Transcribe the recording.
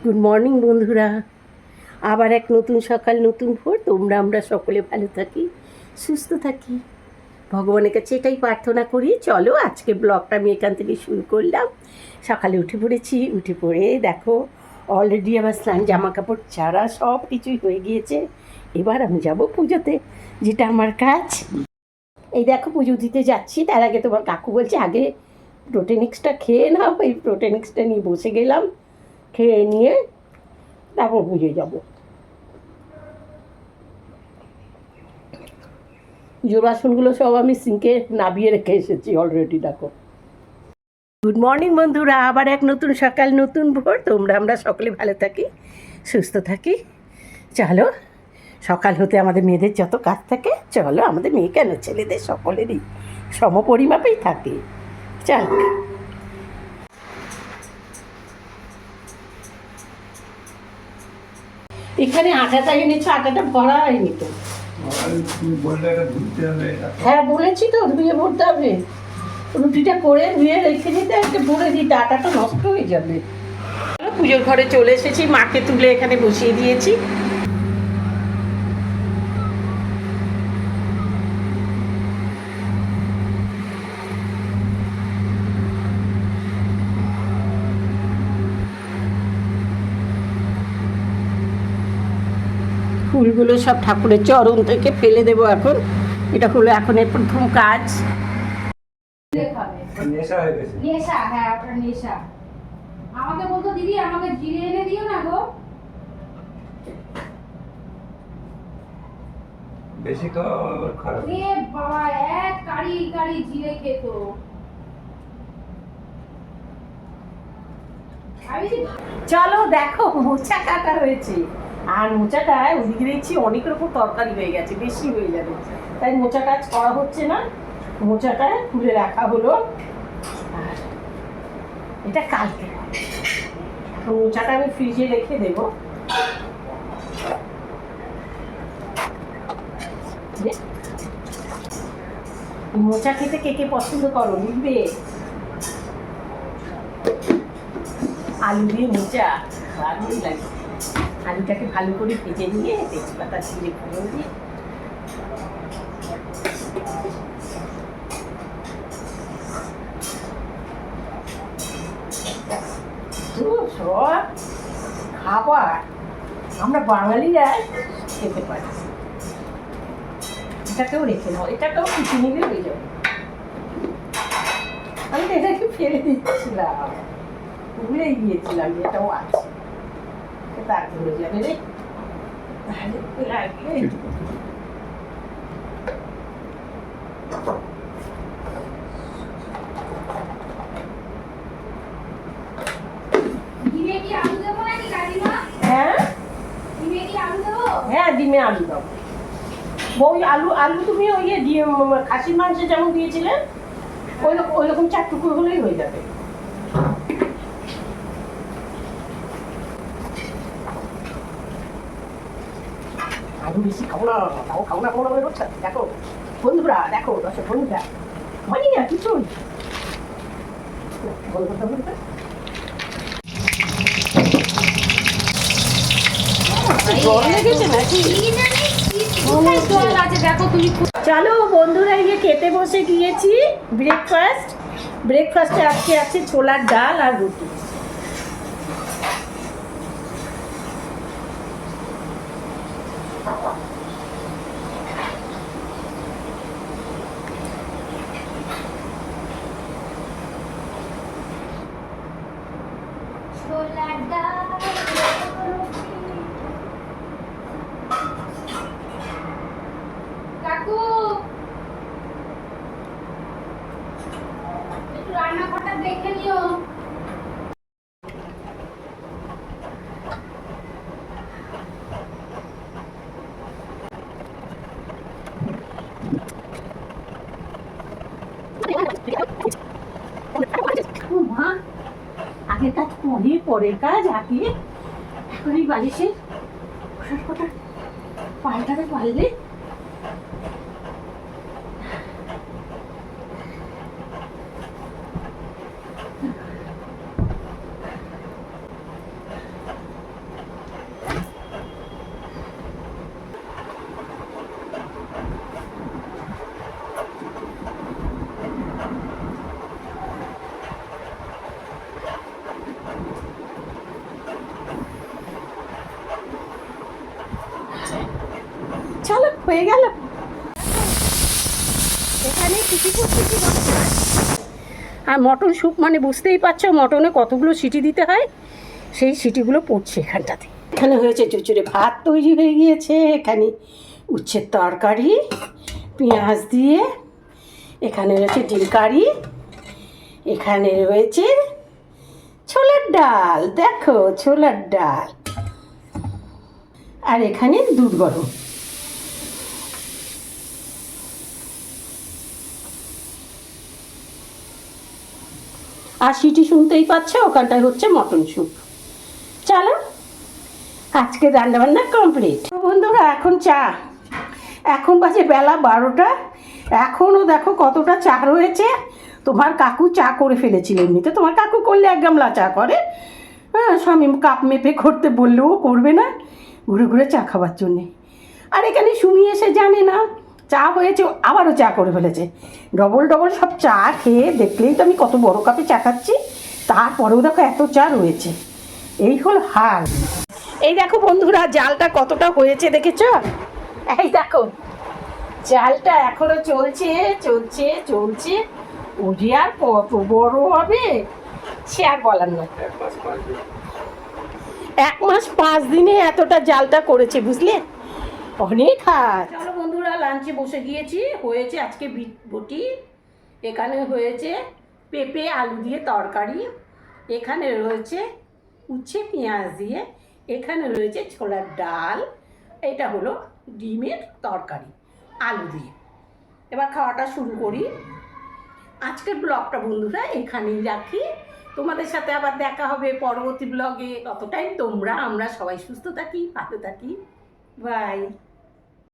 Good morning বন্ধুরা, আবার এক নতুন সকাল নতুন ভোর। আমরা সকলে ভালো থাকি, সুস্থ থাকি, ভগবানের কাছে এটাই প্রার্থনা করি। চলো আজকে ব্লগটা আমি এখান থেকে শুরু করলাম। সকালে উঠে পড়েছি, উঠে পড়ে দেখো অলরেডি আমার স্নান জামা কাপড় চারা সব কিছুই হয়ে গিয়েছে। এবার আমি যাব পুজোতে, যেটা আমার কাজ। এই দেখো পুজো দিতে যাচ্ছি, তার আগে তোমার কাকু বলছে আগে প্রোটেনিক্সটা খেয়ে নাও। এই প্রোটেনিক্সটা নিয়ে বসে গেলাম, খেয়ে নিয়ে তারপর পুজো যাব। পুজোর বাসনগুলো সব আমি সিঙ্কে নাবিয়ে রেখে এসেছি অলরেডি। দেখো, গুড মর্নিং বন্ধুরা, আবার এক নতুন সকাল নতুন ভোর। আমরা সকলে ভালো থাকি, সুস্থ থাকি। চলো, সকাল হতে আমাদের মেয়েদের যত কাজ থাকে, চলো আমাদের মেয়ে কেন ছেলেদের সকলেরই সম পরিমাপেই থাকে। চল, এখানে আটাটা এনেছো, আটাটা ভরা হয়নি তো। হ্যাঁ বলেছি তো, ধুয়ে ভরতে হবে। রুটিটা করে ধুয়ে রেখে দিতে, একটা ভরে দিতে, আটাটা নষ্ট হয়ে যাবে। পুজোর ঘরে চলে এসেছি, মাকে তুলে এখানে বসিয়ে দিয়েছি। ফুলগুলো সব ঠাকুরের চরণ থেকে ফেলে দেবো এখন। এটা হলো এখন এর প্রথম কাজ। নেশা, হ্যাঁ ওটা নেশা। আমাকে বলতো দিদি আমাকে জিরে এনে দিও না গো। বেশি তো খারাপ। এ বাবা, এক কারি কারি জিরে খেত। চলো দেখো, মোচা কাটা হয়েছে। আর মোচাটায় ওদিকে দেখছি অনেক রকম তরকারি হয়ে গেছে, বেশি হয়ে যাবে, তাই মোচাটা আজ করা হচ্ছে না। মোচাটায় খুলে রাখা হলো, আর এটা কালকে। মোচাটা আমি ফ্রিজে রেখে দেবো। মোচা খেতে কে কে পছন্দ করো লিখবে। আলু দিয়ে মোচা ভালোই লাগে। আলুটাকে ভালো করে ভেজে নিয়ে তেজপাতা জিরে ফোড়ন দিয়ে সব খাবার আমরা বাঙালিরা খেতে পারি। এটাকেও রেখে দাও, এটাকেও কিছু নিলে হয়ে যাবে। আমি তো এটাকে ফেলে দিচ্ছিলাম, ভুলেই গিয়েছিলাম যে এটাও আছে। তার হয়ে যাবে রে, লাগবে। ডিমে কি আলু দেবো নাকি কাকিমা? হ্যাঁ ডিমে কি আলু দেবো? হ্যাঁ, ডিমে আলু দাও। বই আলু আলু তুমি ওই দিয়ে খাসির মাংস যেমন দিয়েছিলে ওই রকম 4 টুকরো হলেই হয়ে যাবে। আলু বেশি খাবো না, তাও খাবো না মনে করছে। দেখো বন্ধুরা, দেখো দর্শক বন্ধুরা, মানি না কিছুই। জল লেগেছে নাকি? জল আছে দেখো তুমি। চলো বন্ধুরা, গিয়ে খেতে বসে গিয়েছি। ব্রেকফাস্টে আজকে আছে ছোলার ডাল আর রুটি। ছোলার ডাল কাকু, একটু রান্নাঘরটা দেখে নিও। মা, আগের কাজ পরের কাজ আগে এখন এই বালিশের পোশাক কটা পাল্টাতে পারলে। হয়ে গেল। এখানে সিটি করতে কি দরকার? আর মটন স্যুপ মানে বুঝতেই পারছো মটনে কতগুলো সিটি দিতে হয়, সেই সিটিগুলো পড়ছে এখানটাতে। এখানে হয়েছে চুচুড়ে ভাত তৈরি হয়ে গিয়েছে, এখানে উচ্ছের তরকারি পেঁয়াজ দিয়ে, এখানে রয়েছে ডিম কারি, এখানে রয়েছে ছোলার ডাল, দেখো ছোলার ডাল, আর এখানে দুধ গরম। আর সিটি শুনতেই পাচ্ছে, ওখানটায় হচ্ছে মটন স্যুপ। চলো আজকে রান্নাবান্না কমপ্লিট। বন্ধুরা এখন চা, এখন বাজে বেলা 12টা, এখনও দেখো কতটা চা রয়েছে। তোমার কাকু চা করে ফেলেছিল, এমনিতে তোমার কাকু করলে 1 গামলা চা করে, হ্যাঁ স্বামী কাপ মেপে করতে বললেও করবে না, ঘুরে ঘুরে চা খাবার জন্যে। আর এখানে সুমি এসে জানে না চা হয়েছে, আবারও চা করে ফেলেছে। ডবল ডবল সব চা খেয়ে দেখলেই তো আমি কত বড় কাপে চা খাচ্ছি, তারপরেও দেখো এত চা রয়েছে। এই হল হাল। এই দেখো বন্ধুরা জালটা কতটা হয়েছে দেখেছো? এই দেখো জালটা এখনো চলছে চলছে চলছে, ওরে আর কত বড় হবে সে আর বলার না। 1 মাস 5 দিনে এতটা জালটা করেছে, বুঝলে, অনেক হাত। চলো বন্ধুরা লাঞ্চে বসে গিয়েছি। হয়েছে আজকে বিট বটি, এখানে হয়েছে পেঁপে আলু দিয়ে তরকারি, এখানে রয়েছে উচ্ছে পেঁয়াজ দিয়ে, এখানে রয়েছে ছোলার ডাল, এটা হলো ডিমের তরকারি আলু দিয়ে। এবার খাওয়াটা শুরু করি। আজকের ব্লগটা বন্ধুরা এখানেই রাখি, তোমাদের সাথে আবার দেখা হবে পরবর্তী ব্লগে। ততটাই তোমরা আমরা সবাই সুস্থ থাকি, ভালো থাকি, বাই।